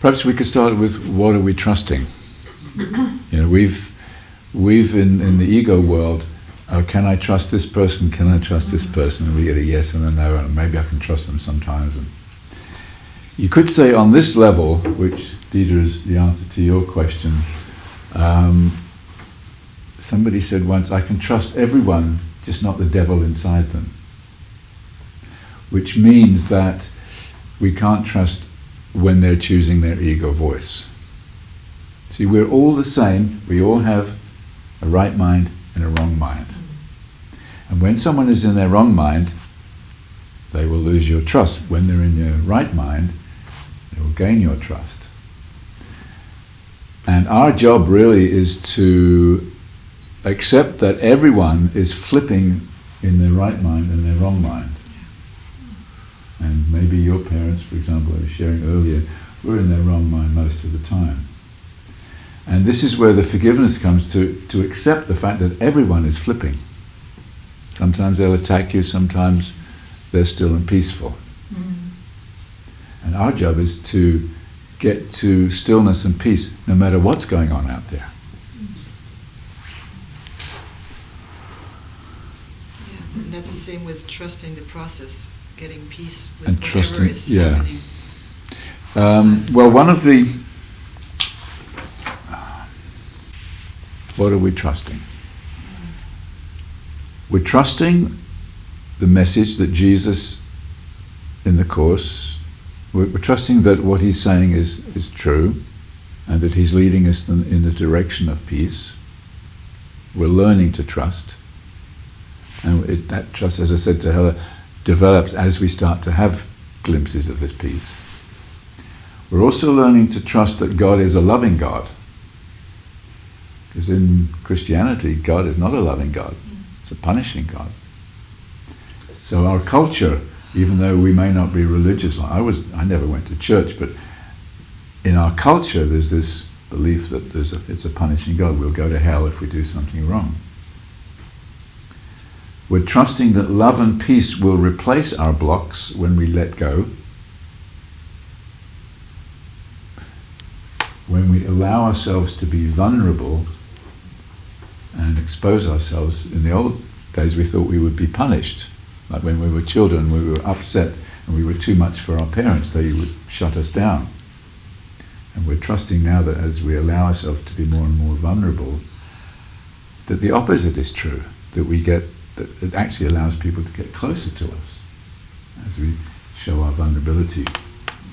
Perhaps we could start with, what are we trusting? We've in the ego world, can I trust this person? Can I trust this person? And we get a yes and a no, and maybe I can trust them sometimes. And you could say on this level, which Deidre is the answer to your question, somebody said once, I can trust everyone, just not the devil inside them. Which means that we can't trust when they're choosing their ego voice. See, we're all the same. We all have a right mind and a wrong mind. And when someone is in their wrong mind, they will lose your trust. When they're in their right mind, they will gain your trust. And our job really is to accept that everyone is flipping in their right mind and their wrong mind. And maybe your parents, for example, I was sharing earlier, were in their wrong mind most of the time. And this is where the forgiveness comes, to accept the fact that everyone is flipping. Sometimes they'll attack you, sometimes they're still and peaceful. And our job is to get to stillness and peace no matter what's going on out there. Yeah, and that's the same with trusting the process, getting peace with and whatever trusting, is happening. Well, one of the... What are we trusting? We're trusting the message that Jesus, in the Course, we're trusting that what he's saying is true, and that he's leading us in the direction of peace. We're learning to trust. And that trust, as I said to Hella, develops as we start to have glimpses of this peace. We're also learning to trust that God is a loving God. Because in Christianity, God is not a loving God. It's a punishing God. So our culture, even though we may not be religious, I never went to church, but in our culture there's this belief that it's a punishing God. We'll go to hell if we do something wrong. We're trusting that love and peace will replace our blocks when we let go. When we allow ourselves to be vulnerable and expose ourselves. In the old days we thought we would be punished. Like when we were children, we were upset and we were too much for our parents, they would shut us down. And we're trusting now that as we allow ourselves to be more and more vulnerable, that the opposite is true, that it actually allows people to get closer to us as we show our vulnerability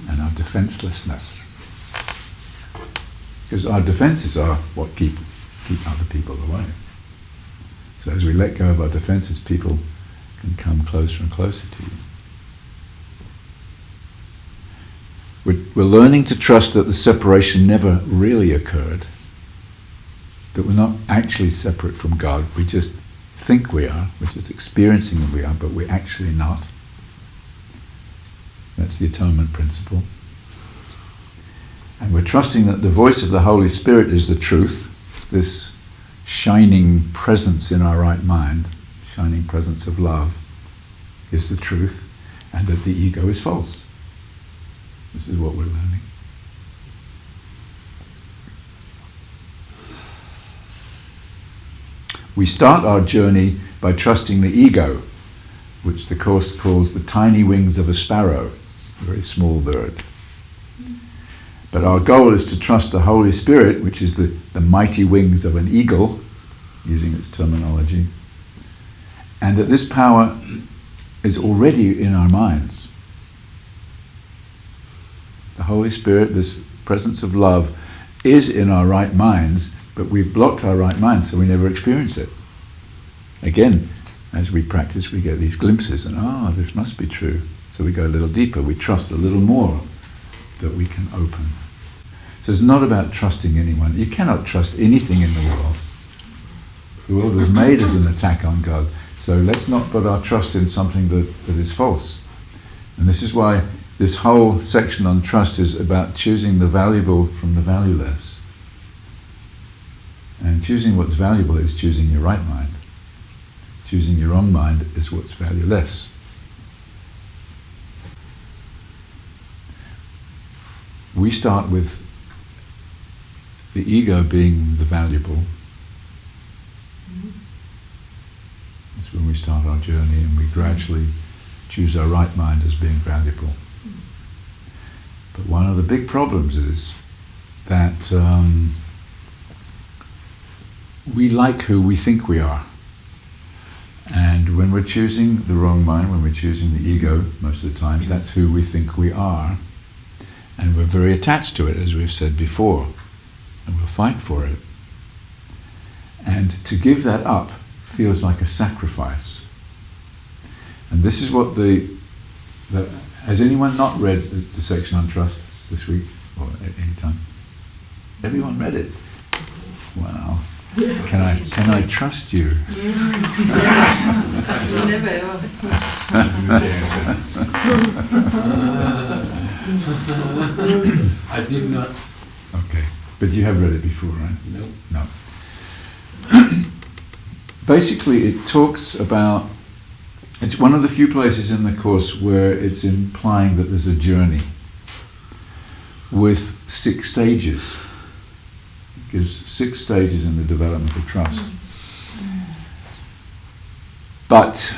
and our defenselessness. Because our defenses are what keep other people away. So as we let go of our defenses, people can come closer and closer to you. We're learning to trust that the separation never really occurred, that we're not actually separate from God, we just think we are, we're just experiencing that we are, but we're actually not. That's the atonement principle. And we're trusting that the voice of the Holy Spirit is the truth, this shining presence in our right mind, shining presence of love, is the truth, and that the ego is false. This is what we're learning. We start our journey by trusting the ego, which the Course calls the tiny wings of a sparrow, a very small bird. But our goal is to trust the Holy Spirit, which is the mighty wings of an eagle, using its terminology, and that this power is already in our minds. The Holy Spirit, this presence of love, is in our right minds, but we've blocked our right minds, so we never experience it. Again, as we practice, we get these glimpses, and this must be true. So we go a little deeper, we trust a little more that we can open. So it's not about trusting anyone. You cannot trust anything in the world. The world was made as an attack on God. So let's not put our trust in something that is false. And this is why this whole section on trust is about choosing the valuable from the valueless. And choosing what's valuable is choosing your right mind. Choosing your wrong mind is what's valueless. we start with the ego being the valuable. That's when we start our journey, and we gradually choose our right mind as being valuable. But one of the big problems is that we like who we think we are. And when we're choosing the wrong mind, when we're choosing the ego most of the time, that's who we think we are. And we're very attached to it, as we've said before. And we'll fight for it. And to give that up feels like a sacrifice. And this is what has anyone not read the section on trust this week or at any time? Everyone read it? Wow. Can I trust you? Never ever. I did not. Okay. But you have read it before, right? No. No. Basically, it talks about, it's one of the few places in the course where it's implying that there's a journey with 6 stages. It gives 6 stages in the development of trust. But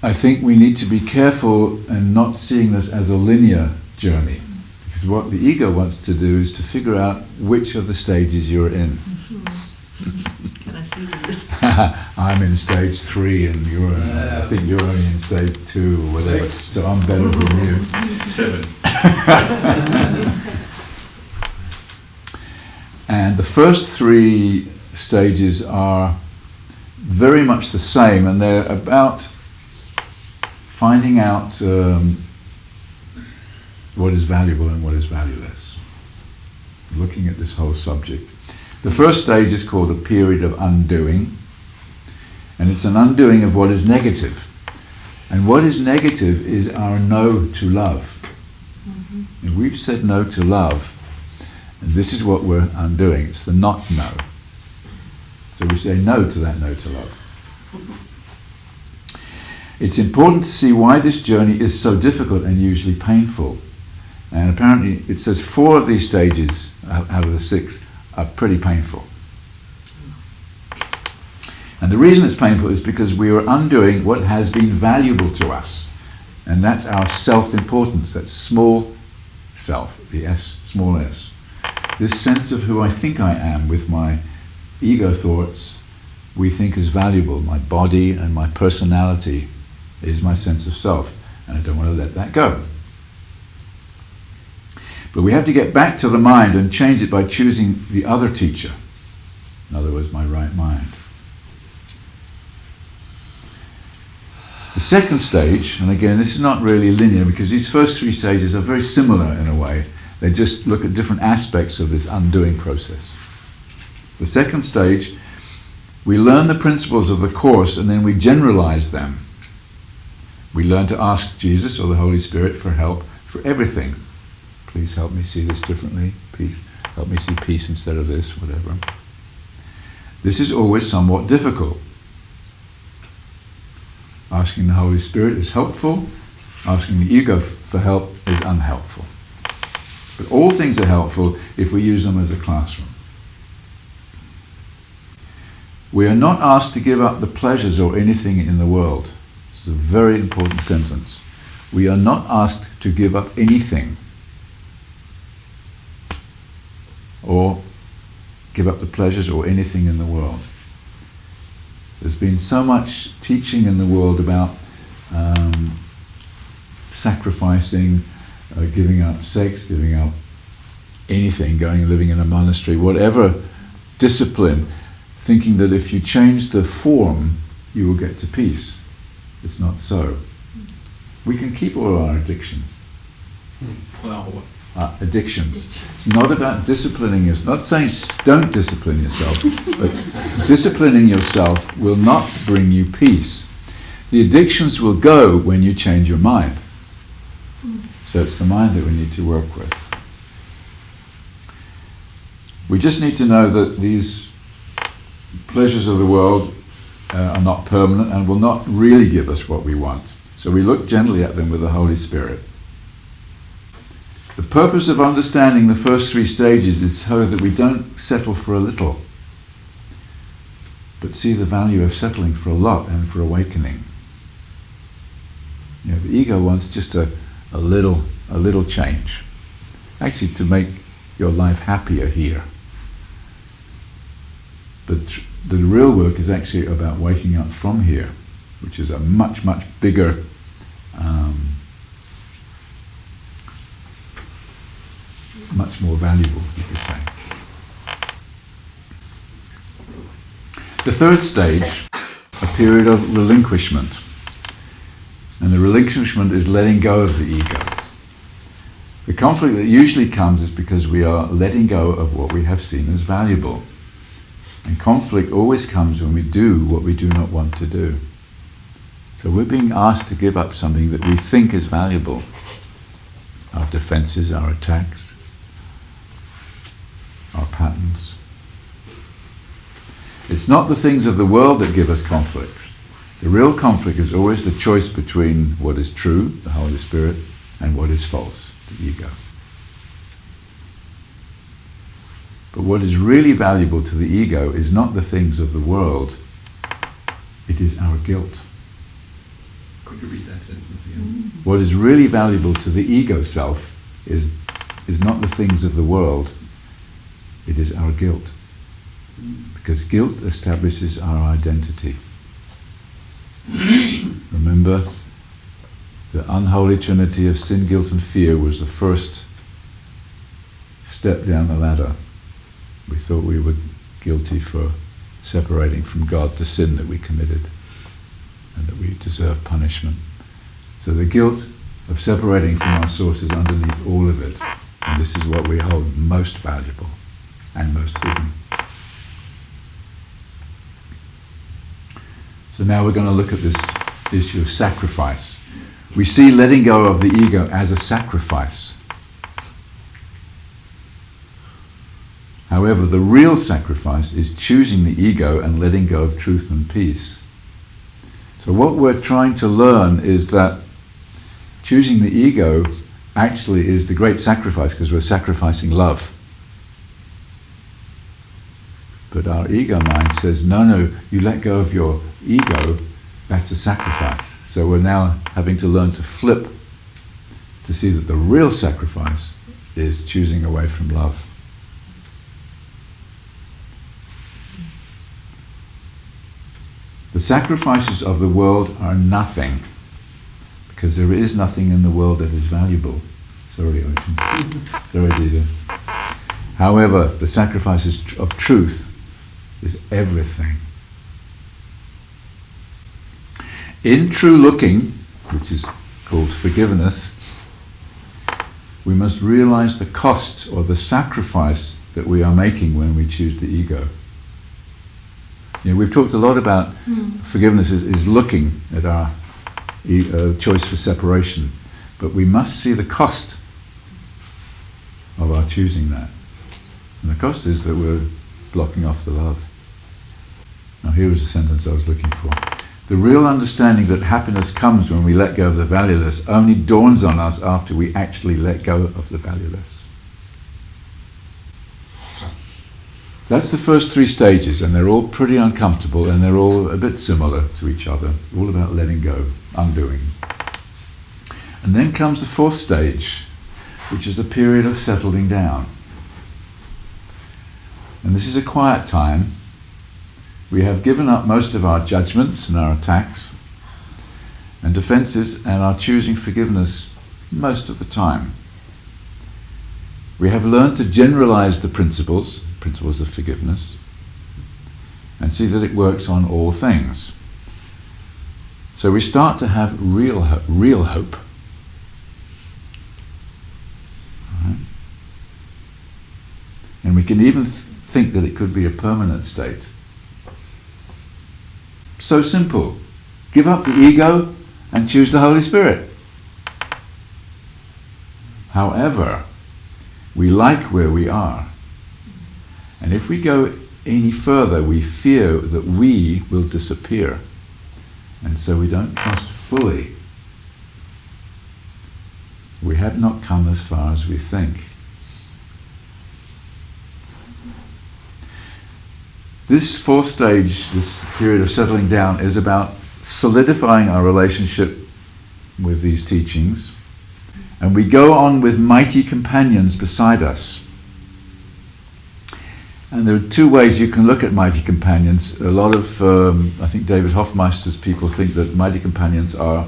I think we need to be careful and not seeing this as a linear journey. Because what the ego wants to do is to figure out which of the stages you're in. Can I see the list? I'm in stage 3 and I think you're only in stage 2 or whatever. 6. So I'm better than you. 7. And the first 3 stages are very much the same, and they're about finding out what is valuable and what is valueless. Looking at this whole subject. The first stage is called a period of undoing, and it's an undoing of what is negative. And what is negative is our no to love. And we've said no to love, and this is what we're undoing. It's the not no. So we say no to that no to love. It's important to see why this journey is so difficult and usually painful. And apparently it says 4 of these stages out of the 6 are pretty painful. And the reason it's painful is because we are undoing what has been valuable to us. And that's our self-importance, that small self, the S, small s. This sense of who I think I am with my ego thoughts, we think is valuable. My body and my personality is my sense of self. And I don't want to let that go. But we have to get back to the mind and change it by choosing the other teacher. In other words, my right mind. The second stage, and again this is not really linear because these first 3 stages are very similar in a way. They just look at different aspects of this undoing process. The second stage, we learn the principles of the course and then we generalize them. We learn to ask Jesus or the Holy Spirit for help for everything. Please help me see this differently. Please help me see peace instead of this, whatever. This is always somewhat difficult. Asking the Holy Spirit is helpful. Asking the ego for help is unhelpful. But all things are helpful if we use them as a classroom. We are not asked to give up the pleasures or anything in the world. This is a very important sentence. We are not asked to give up anything or give up the pleasures or anything in the world. There's been so much teaching in the world about sacrificing, giving up sex, giving up anything, going and living in a monastery, whatever discipline, thinking that if you change the form, you will get to peace. It's not so. We can keep all our addictions. Well, Addictions. It's not about disciplining yourself. Not saying don't discipline yourself, but disciplining yourself will not bring you peace. The addictions will go when you change your mind. So it's the mind that we need to work with. We just need to know that these pleasures of the world are not permanent and will not really give us what we want. So we look gently at them with the Holy Spirit. The purpose of understanding the first three stages is so that we don't settle for a little, but see the value of settling for a lot and for awakening. You know, the ego wants just a little change, actually to make your life happier here. But the real work is actually about waking up from here, which is a much bigger much more valuable, you could say. The third stage, a period of relinquishment. And the relinquishment is letting go of the ego. The conflict that usually comes is because we are letting go of what we have seen as valuable. And conflict always comes when we do what we do not want to do. So we're being asked to give up something that we think is valuable. Our defenses, our attacks, our patterns. It's not the things of the world that give us conflict. The real conflict is always the choice between what is true, the Holy Spirit, and what is false, the ego. But what is really valuable to the ego is not the things of the world, it is our guilt. Could you read that sentence again? What is really valuable to the ego self is not the things of the world, it is our guilt. Because guilt establishes our identity. Remember, the unholy trinity of sin, guilt and fear was the first step down the ladder. We thought we were guilty for separating from God, the sin that we committed, and that we deserve punishment. So the guilt of separating from our source is underneath all of it, and this is what we hold most valuable and most hidden. So now we're going to look at this issue of sacrifice. We see letting go of the ego as a sacrifice. However, the real sacrifice is choosing the ego and letting go of truth and peace. So what we're trying to learn is that choosing the ego actually is the great sacrifice, because we're sacrificing love. But our ego mind says, no, you let go of your ego, that's a sacrifice. So we're now having to learn to flip, to see that the real sacrifice is choosing away from love. The sacrifices of the world are nothing, because there is nothing in the world that is valuable. Sorry, Ocean. Sorry, Dita. However, the sacrifices of truth is everything. In true looking, which is called forgiveness, we must realize the cost or the sacrifice that we are making when we choose the ego. You know, we've talked a lot about forgiveness is looking at our choice for separation, but we must see the cost of our choosing that. And the cost is that we're blocking off the love. Now here is the sentence I was looking for. The real understanding that happiness comes when we let go of the valueless only dawns on us after we actually let go of the valueless. That's the first three stages, and they're all pretty uncomfortable, and they're all a bit similar to each other, all about letting go, undoing. And then comes the fourth stage, which is a period of settling down. And this is a quiet time. We have given up most of our judgments and our attacks and defenses, and are choosing forgiveness most of the time. We have learned to generalize the principles of forgiveness, and see that it works on all things. So we start to have real hope. Right? And we can even think that it could be a permanent state. So simple. Give up the ego and choose the Holy Spirit. However, we like where we are. And if we go any further, we fear that we will disappear. And so we don't trust fully We have not come as far as we think. This fourth stage, this period of settling down, is about solidifying our relationship with these teachings, and we go on with mighty companions beside us. And there are two ways you can look at mighty companions. A lot of, I think David Hoffmeister's people think that mighty companions are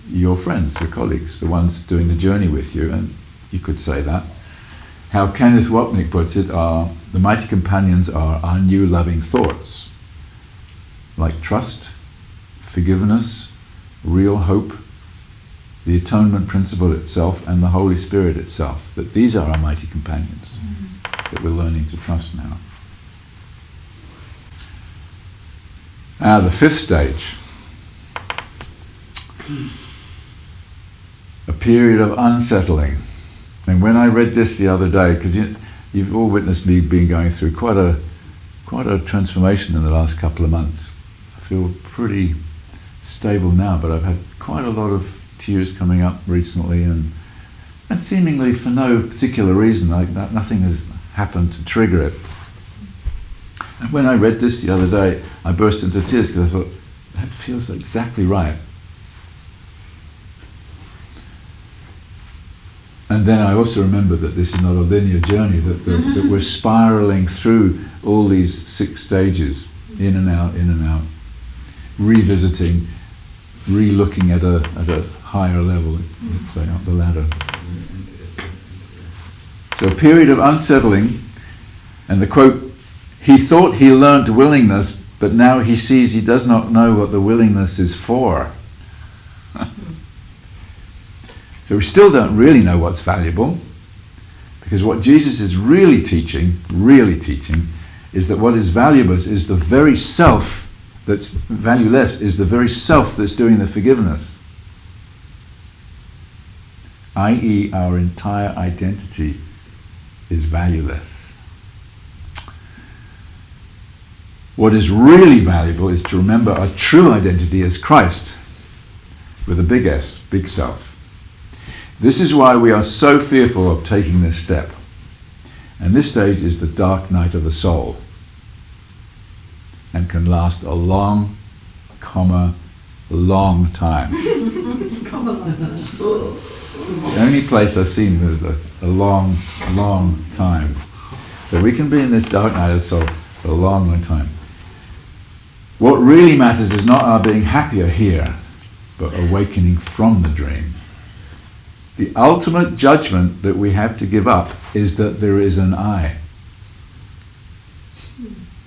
your friends, your colleagues, the ones doing the journey with you, and you could say that. How Kenneth Wapnick puts it, the mighty companions are our new loving thoughts, like trust, forgiveness, real hope, the atonement principle itself, and the Holy Spirit itself. That these are our mighty companions that we're learning to trust now. Now, the fifth stage, a period of unsettling. And when I read this the other day, because you've all witnessed me being going through quite a transformation in the last couple of months. I feel pretty stable now, but I've had quite a lot of tears coming up recently, and seemingly for no particular reason. Nothing has happened to trigger it. And when I read this the other day, I burst into tears because I thought, that feels exactly right. And then I also remember that this is not a linear journey, that we're spiraling through all these 6 stages, in and out, revisiting, re-looking at a higher level, let's say, up the ladder. So a period of unsettling, and the quote, "He thought he learnt willingness, but now he sees he does not know what the willingness is for." So we still don't really know what's valuable, because what Jesus is really teaching, is that what is valuable is the very self that's valueless, is the very self that's doing the forgiveness. i.e., our entire identity is valueless. What is really valuable is to remember our true identity as Christ, with a big S, big self. This is why we are so fearful of taking this step. And this stage is the dark night of the soul, and can last a long time. The only place I've seen is a long time. So we can be in this dark night of the soul for a long time. What really matters is not our being happier here, but awakening from the dream. The ultimate judgment that we have to give up is that there is an I.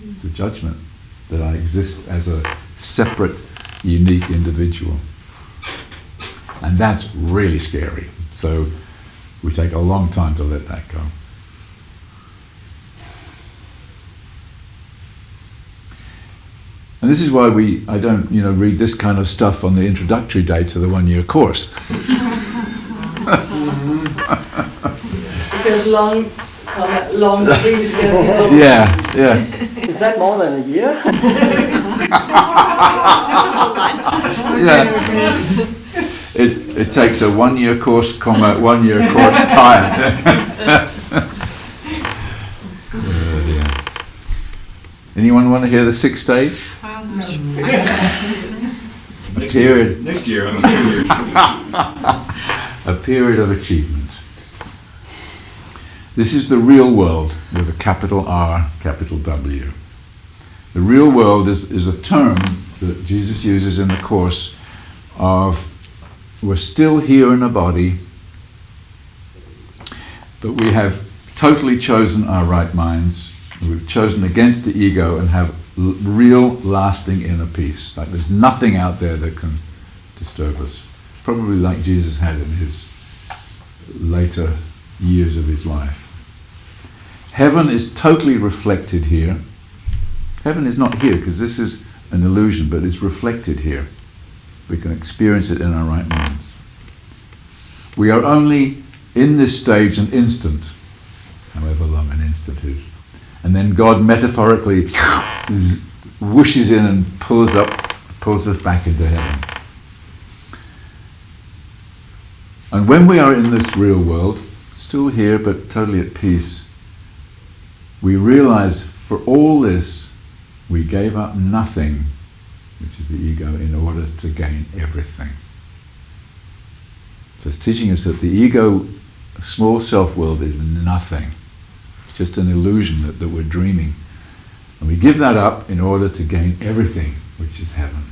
It's a judgment that I exist as a separate, unique individual. And that's really scary. So we take a long time to let that go. And this is why I don't, read this kind of stuff on the introductory day to the 1-year course. Because long trees get Yeah. Is that more than a year? Yeah. It takes a 1-year course, 1-year course time. Oh dear. Anyone want to hear the 6th stage? Next year, I'm sure. A period of achievement. This is the real world with a capital R, capital W. The real world is a term that Jesus uses in the Course of, we're still here in a body, but we have totally chosen our right minds. We've chosen against the ego and have real, lasting inner peace. Like there's nothing out there that can disturb us. Probably like Jesus had in his later years of his life. Heaven is totally reflected here. Heaven is not here because this is an illusion, but it's reflected here. We can experience it in our right minds. We are only in this stage an instant, however long an instant is. And then God metaphorically whooshes in and pulls us back into heaven. And when we are in this real world, still here but totally at peace, we realize for all this we gave up nothing, which is the ego, in order to gain everything. So it's teaching us that the ego, small self-world, is nothing. It's just an illusion that we're dreaming. And we give that up in order to gain everything, which is heaven.